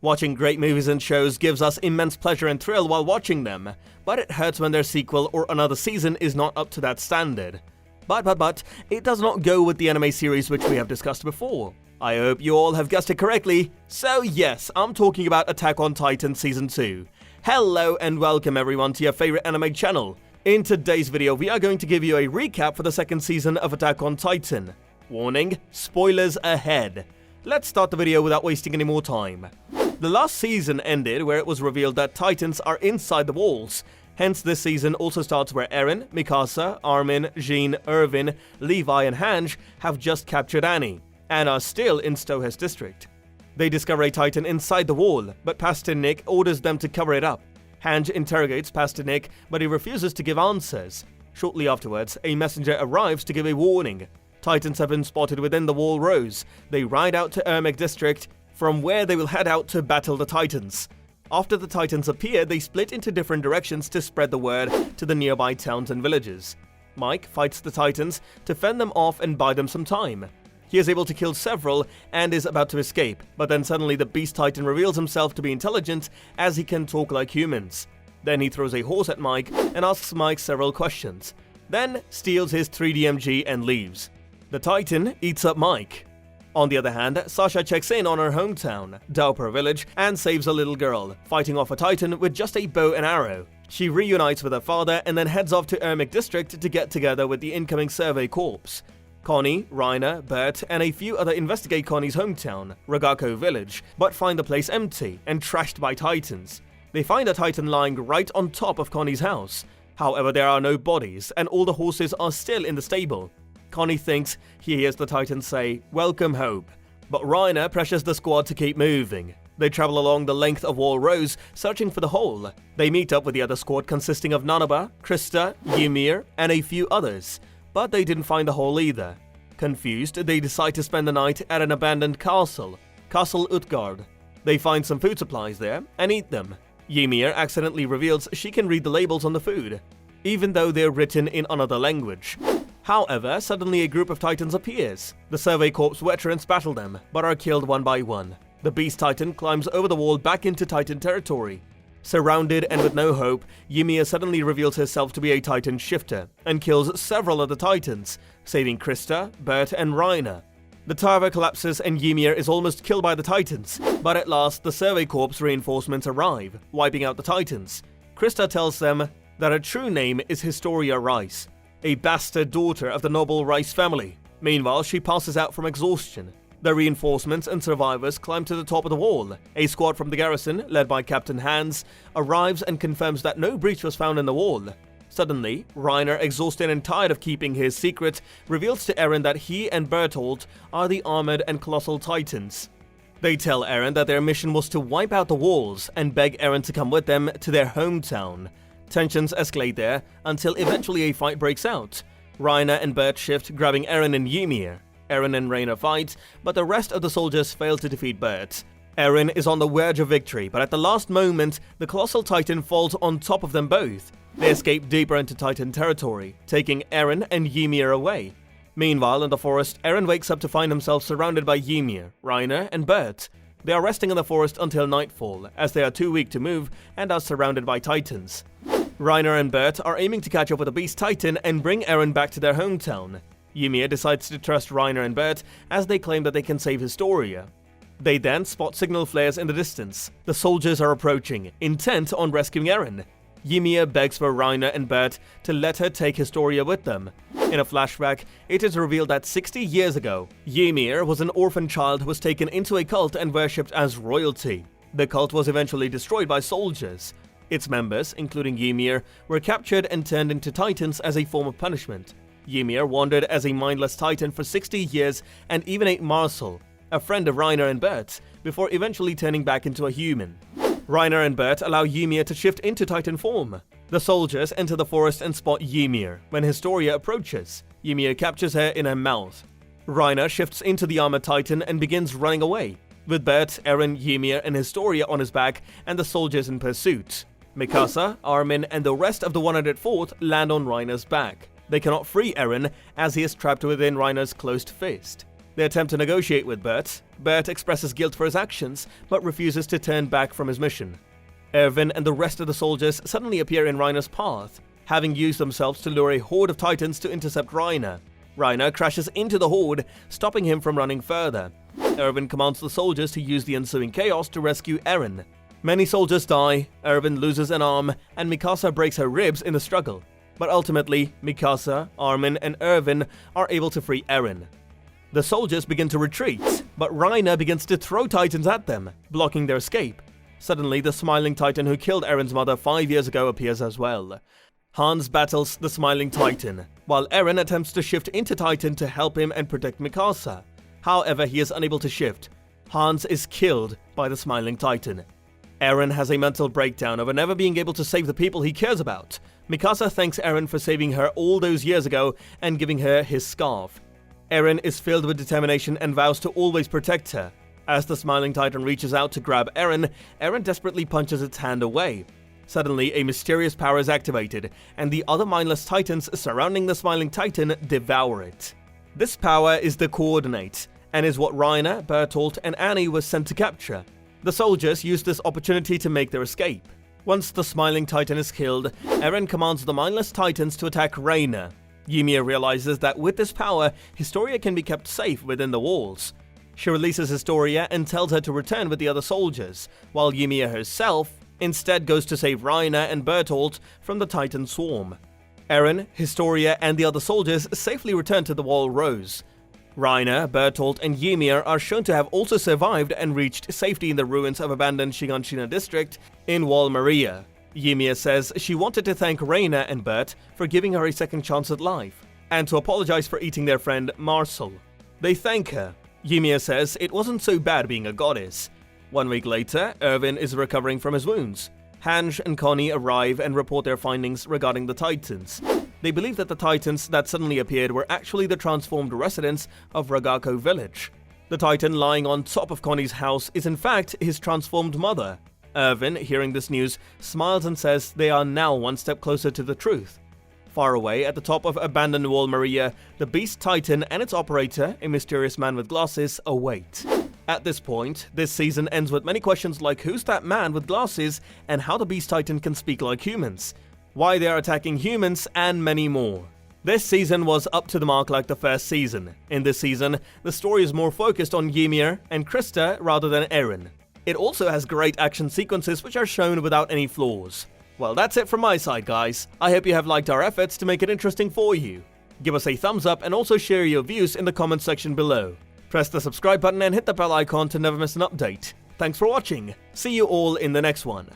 Watching great movies and shows gives us immense pleasure and thrill while watching them, but it hurts when their sequel or another season is not up to that standard. But, it does not go with the anime series which we have discussed before. I hope you all have guessed it correctly. So yes, I'm talking about Attack on Titan Season 2. Hello and welcome everyone to your favorite anime channel. In today's video, we are going to give you a recap for the second season of Attack on Titan. Warning, spoilers ahead. Let's start the video without wasting any more time. The last season ended where it was revealed that Titans are inside the walls. Hence, this season also starts where Eren, Mikasa, Armin, Jean, Erwin, Levi and Hange have just captured Annie, and are still in Stohess District. They discover a Titan inside the wall, but Pastor Nick orders them to cover it up. Hange interrogates Pastor Nick, but he refuses to give answers. Shortly afterwards, a messenger arrives to give a warning. Titans have been spotted within the wall rows. They ride out to Ehrmich District, from where they will head out to battle the Titans. After the Titans appear, they split into different directions to spread the word to the nearby towns and villages. Mike fights the Titans to fend them off and buy them some time. He is able to kill several and is about to escape, but then suddenly the Beast Titan reveals himself to be intelligent as he can talk like humans. Then he throws a horse at Mike and asks Mike several questions, then steals his 3DMG and leaves. The Titan eats up Mike. On the other hand, Sasha checks in on her hometown, Dauper village, and saves a little girl, fighting off a Titan with just a bow and arrow. She reunites with her father and then heads off to Ehrmich District to get together with the incoming survey corps. Connie, Reiner, Bert, and a few other investigate Connie's hometown, Ragako village, but find the place empty and trashed by Titans. They find a Titan lying right on top of Connie's house. However, there are no bodies, and all the horses are still in the stable. Connie thinks he hears the Titans say, "Welcome home," but Reiner pressures the squad to keep moving. They travel along the length of wall rows, searching for the hole. They meet up with the other squad consisting of Nanaba, Krista, Ymir, and a few others, but they didn't find the hole either. Confused, they decide to spend the night at an abandoned castle, Castle Utgard. They find some food supplies there and eat them. Ymir accidentally reveals she can read the labels on the food, even though they're written in another language. However, suddenly a group of Titans appears. The Survey Corps veterans battle them, but are killed one by one. The Beast Titan climbs over the wall back into Titan territory. Surrounded and with no hope, Ymir suddenly reveals herself to be a Titan shifter, and kills several of the Titans, saving Krista, Bert and Reiner. The tower collapses and Ymir is almost killed by the Titans, but at last the Survey Corps reinforcements arrive, wiping out the Titans. Krista tells them that her true name is Historia Rice, a bastard daughter of the noble Rice family. Meanwhile, she passes out from exhaustion. The reinforcements and survivors climb to the top of the wall. A squad from the garrison, led by Captain Hange, arrives and confirms that no breach was found in the wall. Suddenly, Reiner, exhausted and tired of keeping his secret, reveals to Eren that he and Bertolt are the armored and colossal Titans. They tell Eren that their mission was to wipe out the walls and beg Eren to come with them to their hometown. Tensions escalate there until eventually a fight breaks out. Reiner and Bert shift, grabbing Eren and Ymir. Eren and Reiner fight, but the rest of the soldiers fail to defeat Bert. Eren is on the verge of victory, but at the last moment, the Colossal Titan falls on top of them both. They escape deeper into Titan territory, taking Eren and Ymir away. Meanwhile, in the forest, Eren wakes up to find himself surrounded by Ymir, Reiner, and Bert. They are resting in the forest until nightfall, as they are too weak to move and are surrounded by Titans. Reiner and Bert are aiming to catch up with the Beast Titan and bring Eren back to their hometown. Ymir decides to trust Reiner and Bert as they claim that they can save Historia. They then spot signal flares in the distance. The soldiers are approaching, intent on rescuing Eren. Ymir begs for Reiner and Bert to let her take Historia with them. In a flashback, it is revealed that 60 years ago, Ymir was an orphan child who was taken into a cult and worshipped as royalty. The cult was eventually destroyed by soldiers. Its members, including Ymir, were captured and turned into Titans as a form of punishment. Ymir wandered as a mindless Titan for 60 years and even ate Marcel, a friend of Reiner and Bert, before eventually turning back into a human. Reiner and Bert allow Ymir to shift into Titan form. The soldiers enter the forest and spot Ymir. When Historia approaches, Ymir captures her in her mouth. Reiner shifts into the armored Titan and begins running away, with Bert, Eren, Ymir, and Historia on his back and the soldiers in pursuit. Mikasa, Armin, and the rest of the 104th land on Reiner's back. They cannot free Eren as he is trapped within Reiner's closed fist. They attempt to negotiate with Bert. Bert expresses guilt for his actions, but refuses to turn back from his mission. Erwin and the rest of the soldiers suddenly appear in Reiner's path, having used themselves to lure a horde of Titans to intercept Reiner. Reiner crashes into the horde, stopping him from running further. Erwin commands the soldiers to use the ensuing chaos to rescue Eren. Many soldiers die, Erwin loses an arm, and Mikasa breaks her ribs in the struggle. But ultimately, Mikasa, Armin, and Erwin are able to free Eren. The soldiers begin to retreat, but Reiner begins to throw Titans at them, blocking their escape. Suddenly, the Smiling Titan who killed Eren's mother 5 years ago appears as well. Hange battles the Smiling Titan, while Eren attempts to shift into Titan to help him and protect Mikasa. However, he is unable to shift. Hange is killed by the Smiling Titan. Eren has a mental breakdown over never being able to save the people he cares about. Mikasa thanks Eren for saving her all those years ago and giving her his scarf. Eren is filled with determination and vows to always protect her. As the Smiling Titan reaches out to grab Eren, Eren desperately punches its hand away. Suddenly, a mysterious power is activated, and the other mindless Titans surrounding the Smiling Titan devour it. This power is the Coordinate, and is what Reiner, Bertolt, and Annie were sent to capture. The soldiers use this opportunity to make their escape. Once the Smiling Titan is killed, Eren commands the mindless Titans to attack Reiner. Ymir realizes that with this power, Historia can be kept safe within the walls. She releases Historia and tells her to return with the other soldiers, while Ymir herself instead goes to save Reiner and Bertolt from the Titan swarm. Eren, Historia, and the other soldiers safely return to the Wall Rose. Reiner, Bertolt, and Ymir are shown to have also survived and reached safety in the ruins of abandoned Shiganshina district in Wall Maria. Ymir says she wanted to thank Reiner and Bert for giving her a second chance at life, and to apologize for eating their friend Marcel. They thank her. Ymir says it wasn't so bad being a goddess. 1 week later, Erwin is recovering from his wounds. Hange and Connie arrive and report their findings regarding the Titans. They believe that the Titans that suddenly appeared were actually the transformed residents of Ragako village. The Titan lying on top of Connie's house is in fact his transformed mother. Erwin, hearing this news, smiles and says they are now one step closer to the truth. Far away, at the top of abandoned Wall Maria, the Beast Titan and its operator, a mysterious man with glasses, await. At this point, this season ends with many questions like who's that man with glasses and how the Beast Titan can speak like humans, why they are attacking humans, and many more. This season was up to the mark like the first season. In this season, the story is more focused on Ymir and Krista rather than Eren. It also has great action sequences which are shown without any flaws. Well, that's it from my side, guys. I hope you have liked our efforts to make it interesting for you. Give us a thumbs up and also share your views in the comment section below. Press the subscribe button and hit the bell icon to never miss an update. Thanks for watching. See you all in the next one.